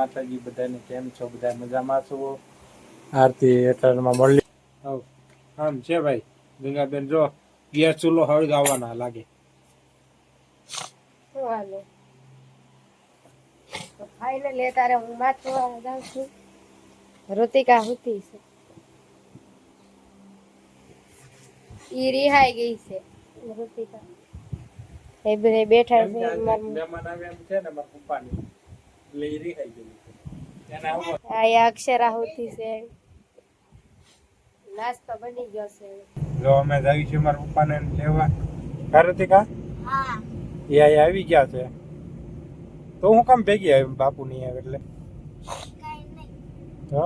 માતાજી બધાને કેમ છો? બધા મજામાં છો? આરતી હેઠળમાં મળી આમ છે ભાઈ ગંગાબેન, જો ગેસ ચૂલો હળગાવવાના લાગે. ફાઇનલી અત્યારે હું વાંચવા જાઉં છું. ઋતિકા હુતી છે, ઈ રિહાઈ ગઈ છે. ઋતિકા એ બધા બેઠા છે. મહેમાન આવે એમ છે ને મારા પપ્પાની, એટલે ઈ રીહાઈ ગઈ છે. આ અક્ષરા હુતી છે. નાસ્તો બની ગયો છે. જો અમે જઈએ છીએ મારા પપ્પાને લેવા. ઋતિકા હા એ આવી ગયા છે. તો હું કામ ભેગી આવી બાપુ ની આવે એટલે કઈ નહીં. તો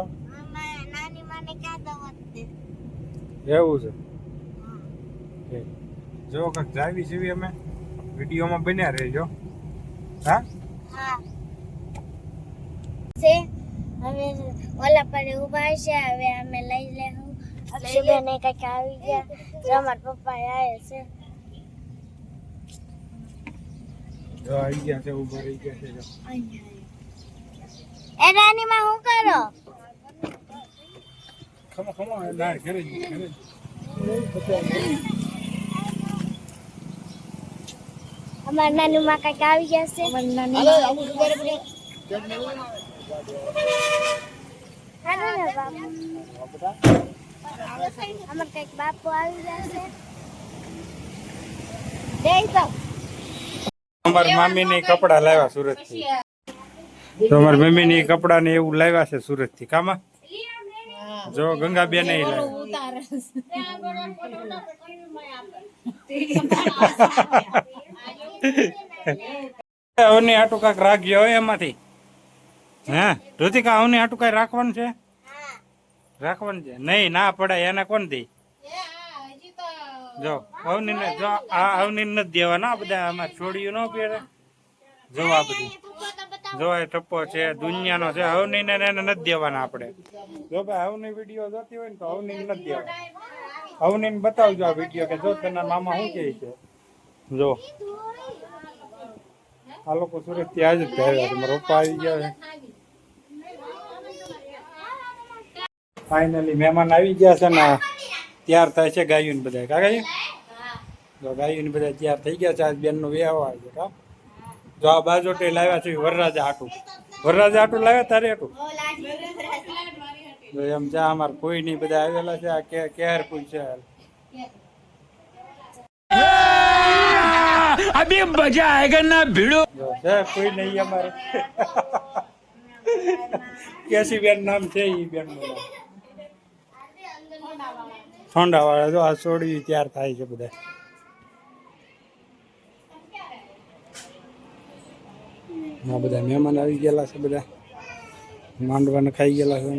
નાની માને ક્યાં દવા દે એવું છે. જો કંઈક જાવી છીએ અમે, વિડીયોમાં બન્યા રહેજો. હા હા છે. હવે ઓલા પર ઊભા છે. હવે અમે લઈ લેવું. અક્ષયબેન કઈક આવી ગયા. અમારા પપ્પા આવે છે. જો આવી ગયા છે, ઉભા રહી ગયા છે. જો એ નાની માં હું કરો? ખમો ખમો ના ઘરે જ અમાર નાની માં કઈક આવી ગયા છે. અમાર કઈક બાપુ આવી ગયા છે. અમારી મામી ની કપડા લાવ્યા સુરત થી. તો અમારી મમ્મી ની કપડા ને એવું લાવ્યા છે સુરત થી. કામાં જો ગંગાબેન આવની આટું કાંક રાખજો એમાંથી. હા ઋતિકા, આવની આટું કઈ રાખવાનું છે? રાખવાનું છે નહીં, ના પડાય એને કોણ દે? જો અવની ને, જો આ અવની નથી દેવાના. આ બધા આમાં છોડ્યું ન પહેરે. જો આ બધી જો એ ટપ્પો છે, દુનિયાનો છે. અવની ને એને નથી દેવાના આપણે. જો ભાઈ અવની વિડીયો જોતી હોય ને તો અવની નથી દેવાના. અવની ને બતાવજો આ વિડીયો કે જો તેના મામા શું કહે છે. જો આ લોકો સુરત થી આજ જ આવ્યા છે. મારા પપ્પા આવી ગયા છે. ફાઇનલી મહેમાન આવી ગયા છે ને તૈયાર થાય છે ગાયું ને બધા. કાકા જો ગાયું ને બધા તૈયાર થઈ ગયા છે. આજ બેન નું વ્યવહાર છે. કા જો આ બાજોટે લાવ્યા છે વરરાજા આટું. વરરાજા આટું લાવ્યા તારે આટું જો એમ છે. અમારે કોઈ નહીં, બધા આવેલા છે. આ કેર કોઈ છે. अभी मजा आएगा ना भिड़ो. જો છે કોઈ નહીં અમારે. કેસી બેન નામ છે ઈ બેન નું નામ. સોંડા વાળા જો આ છોડી તૈયાર થાય છે બધા. આ બધા મહેમાન આવી ગયેલા છે. બધા માંડવાને ખાઈ ગયેલા છે.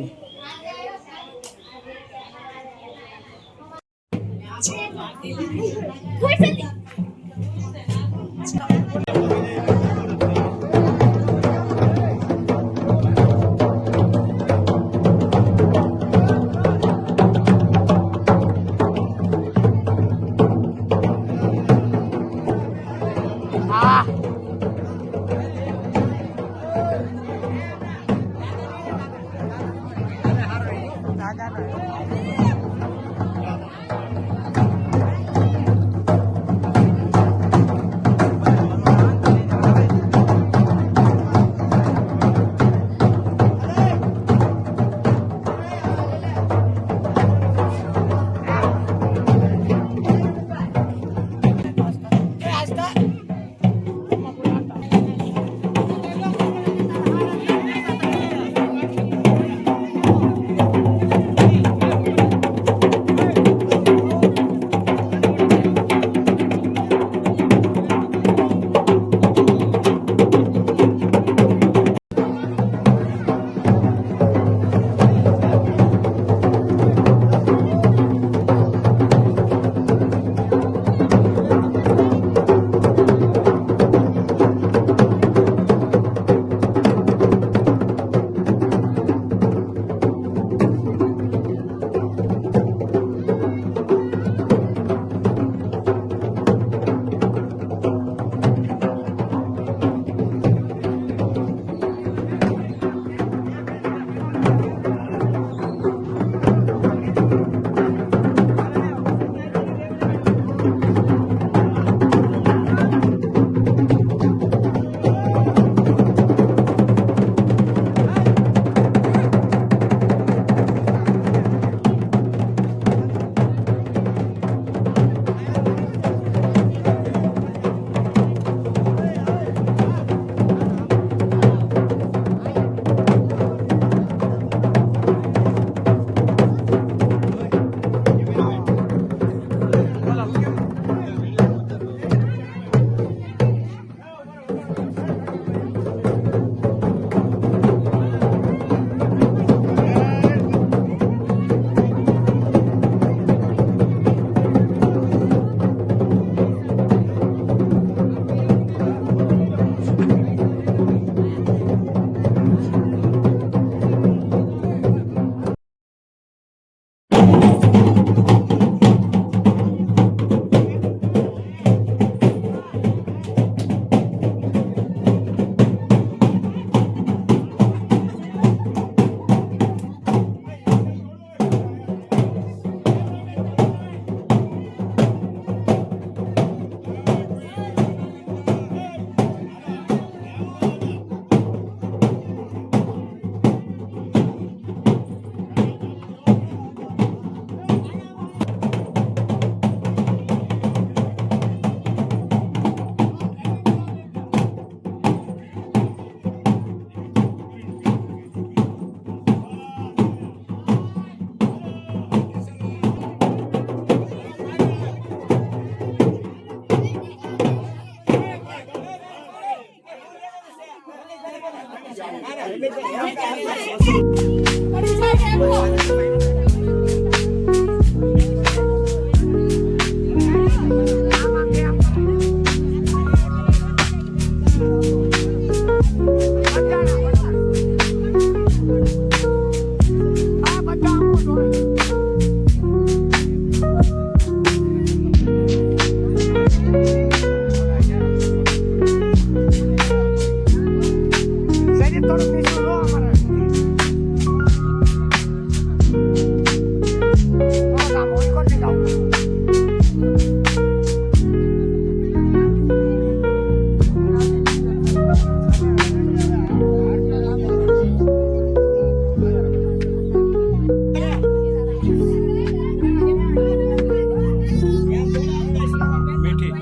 મીઠી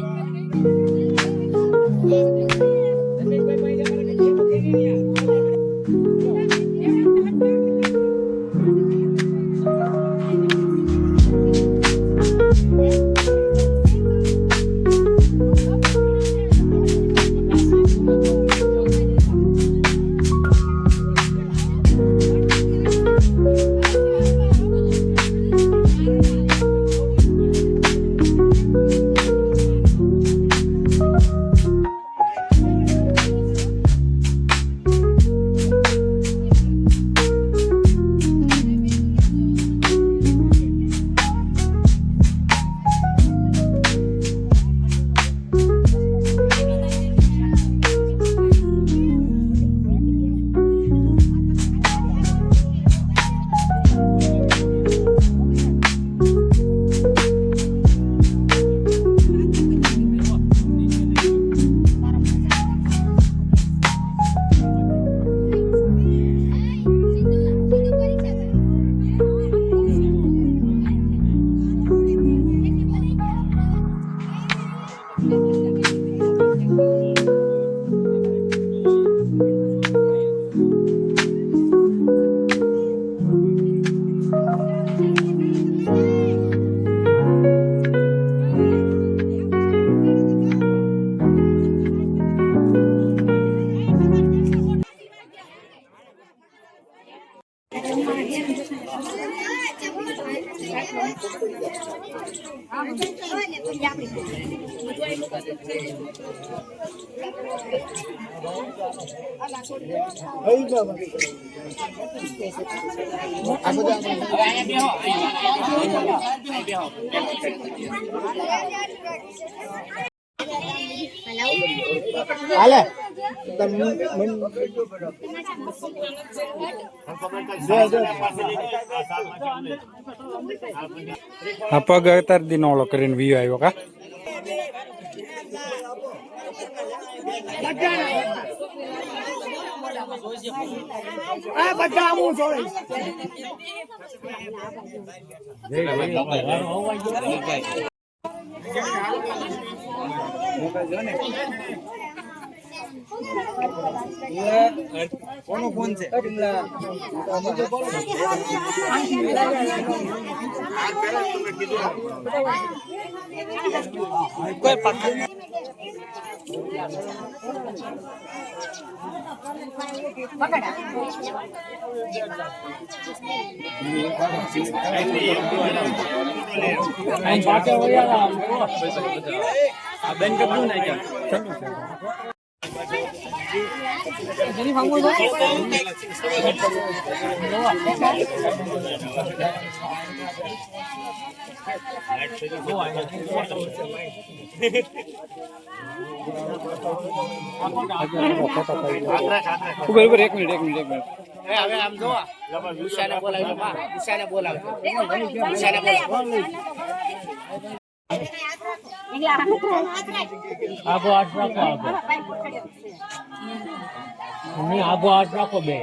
હાલે આ પગ અત્યારે દિન ઓળો કરીને વીયો આવ્યો કા બધા હું જોઈ કોનો ફોન છે કોઈ પાકા બરાબર એક મિનિટ હવે આમ જો વિશાને બોલાવી વિશાને બોલાવે વિશાને બોલાવે આગો આઠ રાખો આગો આઠ રાખો બે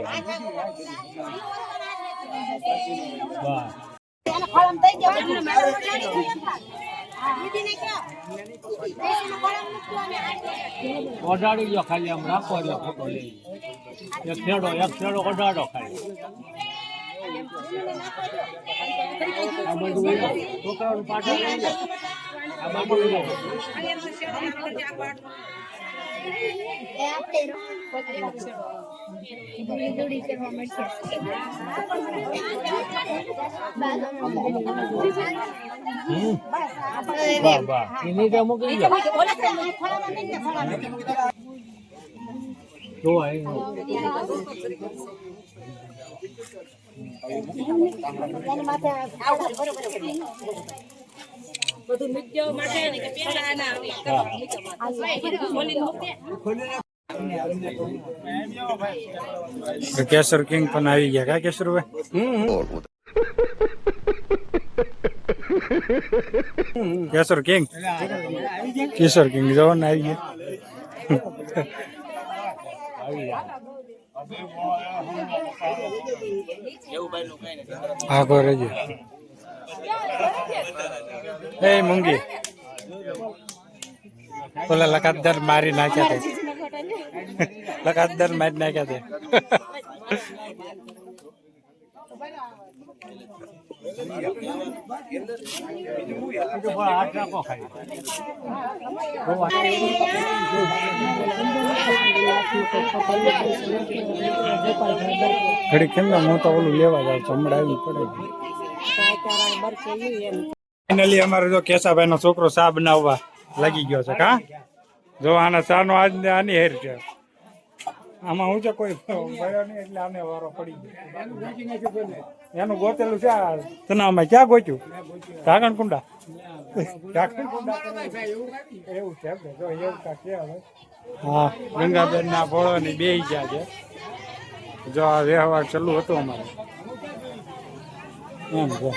ઓઢાડી દો ખાલી આમ રાખો એટલે ફોટો લઈ એક છેડો ઓઢાડો ખાલી આ બધું છોકરાઓનું પાછળ લઈ લો આ બાજુ લઈ લો વાહ વાહ એની જે મૂકી દો જો આઈ કેસર કિંગ પણ આવી ગયા કા કેસર કેસર કિંગ કેસર કિંગ જવો ને આવી ગયા આગો રેજો એ મૂંગી ઓલા લગાતાર મારી નાખ્યા તે લગાતાર મારી નાખ્યા તે હાથ રાખો ખાઈ ઘડી કેમ ને હું તો ઓલું લેવા જાઉં છું હમણાં આવી પડે ફાઇનલી અમારે જો કેશાભાઈ નો છોકરો ચા બનાવવા લાગી ગયો છે કા જો આના ચા નો આજ આની હેર છે આમાં હું છે કોઈ ભયો નહીં એટલે આને વારો પડી ગયો એનું ગોતેલું છે તને આમાં ક્યાં ગોચ્યું કાકણ કુંડા એવું છે જો એવું કાંક છે હવે હા ગંગાબેન ના ફળો ની બે ગયા છે જો આ વ્યવહાર ચાલુ હતો અમારે એમ છે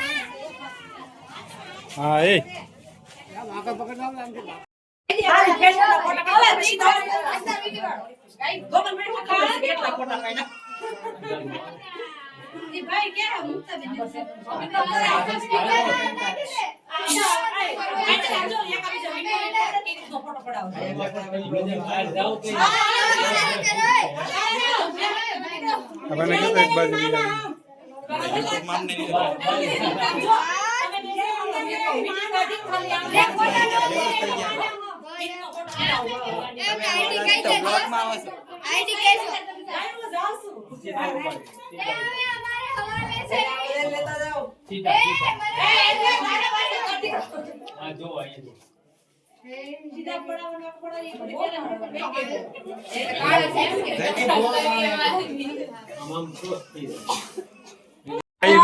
હા એ આપણને એક બાજુ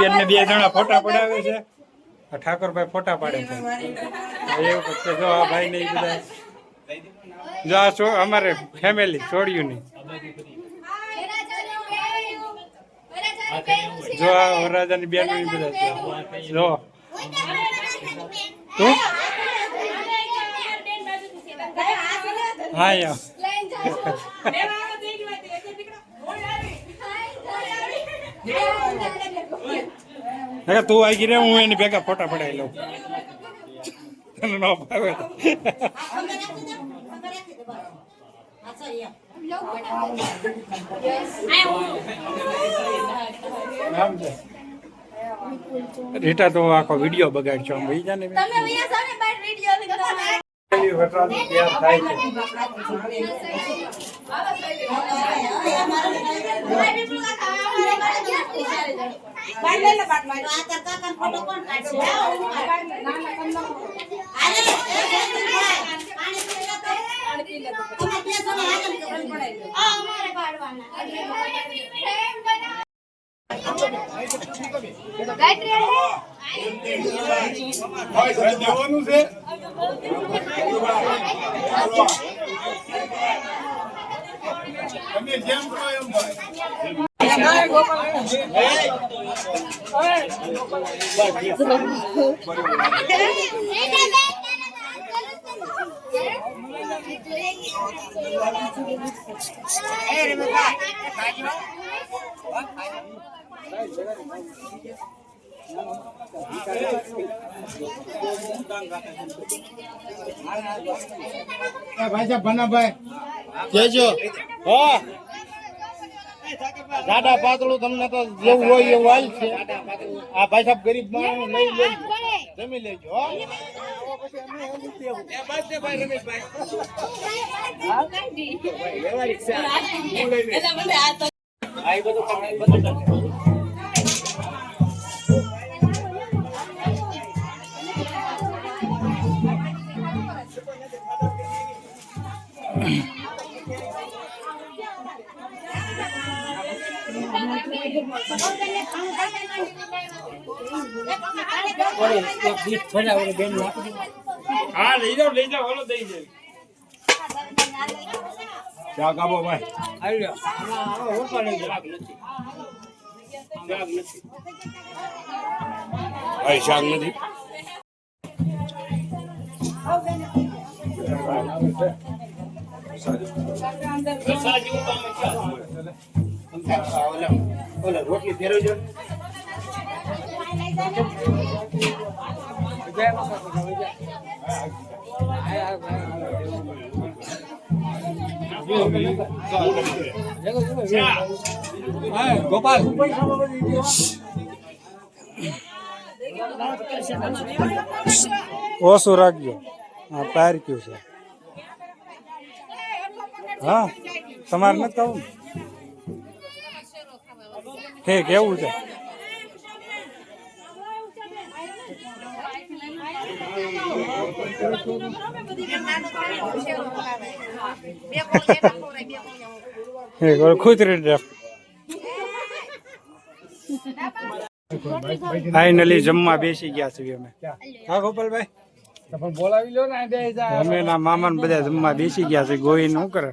બેન ને બે જણા ફોટા પડાવે છે ઠાકોરભાઈ ફોટા પાડે છે એવું પછી જો આ ભાઈ ને બધા જો આ અમારે ફેમિલી છોડ્યું નહીં જો આ વરરાજાની બેન બધા જો તું હા યા તું આવી રે હું એની ભેગા ફોટા પડાવી લઉં તને ન ભાવે રીટા તો આખો વિડીયો બગાડશો આમ ભાઈ જાને તૈયાર થાય છે દેવાનું છે તમે જેમ કહો એમ ભાઈ સાહેબ ભનાભાઈ કેજો હા જાડા પાતળું તમને તો જેવું હોય એવું હાલ છે. આ ભાઈ સાહેબ ગરીબ માણસ લઈ લેજો, જમી લેજો હો. હા લઈ જાઓ ઓલો દઈ દે ચા કાબો ભાઈ આવી લ્યો ભાઈ શાક નથી ઓલા રોટલી ફેરવજો. ગોપાલ ઓછું રાખજો હા પાર કયું છે હા તમારે નથી કહું ઠીક એવું છે ખુતરી ફાઇનલી જમવા બેસી ગયા છીએ અમે હા ગોપાલભાઈ બોલાવી લો ને બે અમે ના મામા ને બધા જમવા બેસી ગયા છે ગોઈને શું કરે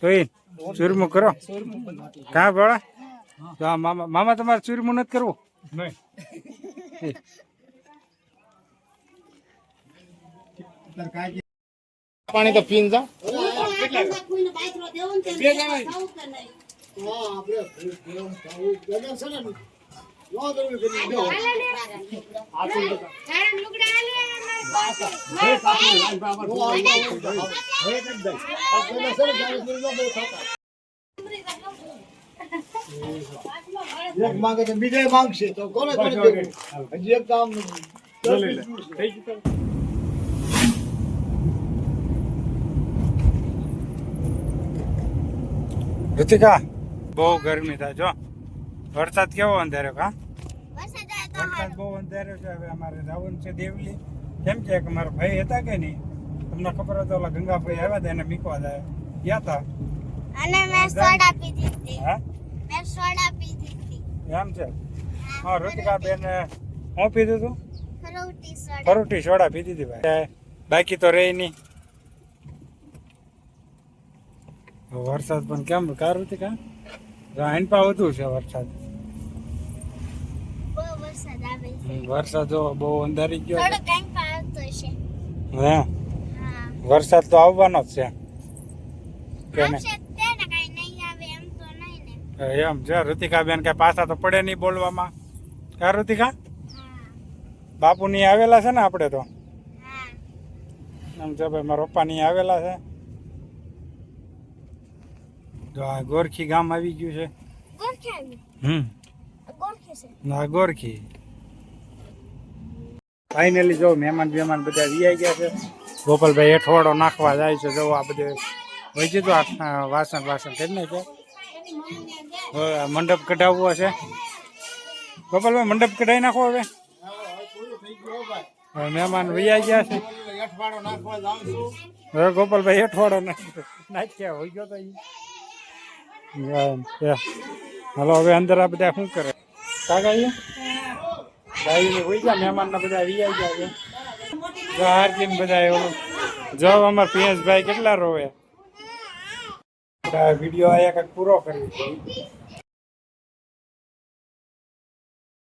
ગોઈન ચૂરમું કરો કાં ભોળા તો આ મામા તમારે ચૂરમું નથી કરવું પાણી તો પીન જાઓ. એક માંગે તો બીજા માંગશે તો કોને કરી દેવું? હજી એક કામ ઋતિકા બહુ ગરમી થાય જો વરસાદ કેવો અંધાર્યો કા વરસાદ બહુ અંધાર્યો છે હવે અમારે જવાનું છે દેવલી કેમ છે કે મારા ભાઈ હતા કે નહીં તમને ખબર હતો ઓલા ગંગાભાઈ આવ્યા હતા એને મીકવા ગયા હતા અને મેં સોડા પીધી હતી. હા મેં સોડા પીધી હતી. એમ છે હા ઋતિકા બેન હું પીધું હતું ફ્રૂટી સોડા. ફરૂટી સોડા પીધી હતી ભાઈ બાકી તો રહી નહીં વરસાદ પણ કેમ કાર ઋતિકા આઈનપા વધુ છે વરસાદ બહુ વરસાદ આવે છે. વરસાદ જો બહુ અંધારી ગયો થોડો ટાઈમ પર આવતો હશે. હે હા. વરસાદ તો આવવાનો જ છે કે નહીં આવશે તેને કઈ નહીં આવે એમ તો નહીં ને. એમ છે ઋતિકા બેન કઈ પાછા તો પડે નહીં બોલવામાં કા ઋતિકા હા. બાપુ ની આવેલા છે ને આપણે તો હા. એમ છે ભાઈ મારા પપ્પા ની આવેલા છે જો આ ગોરખી ગામ આવી ગયું છે ગોરખે આવી. ગોરખે છે. ના ગોરખી ફાઇનલી જો મહેમાન બધા વીઆઈ ગયા છે ગોપાલભાઈ હેઠવાડો નાખવા જાય છે જો આ બધે વહી તો વાસણ કરી નાખે હવે મંડપ કઢાવવો છે ગોપાલભાઈ મંડપ કઢાવી નાખો હવે હવે મહેમાન વીઆઈ ગયા છે હવે ગોપાલભાઈ હેઠવાડો નાખ્યા હોય ગયો તો હાલો હવે અંદર આ બધા શું કરે કાકા ભાઈ હોય ગયા મહેમાન બધા વીઆઈ ગયા છે જો હારજીન બધા એવું જો અમાર પિયંશભાઈ કેટલા રોવે વિડીયો આયા કંઈક પૂરો કરી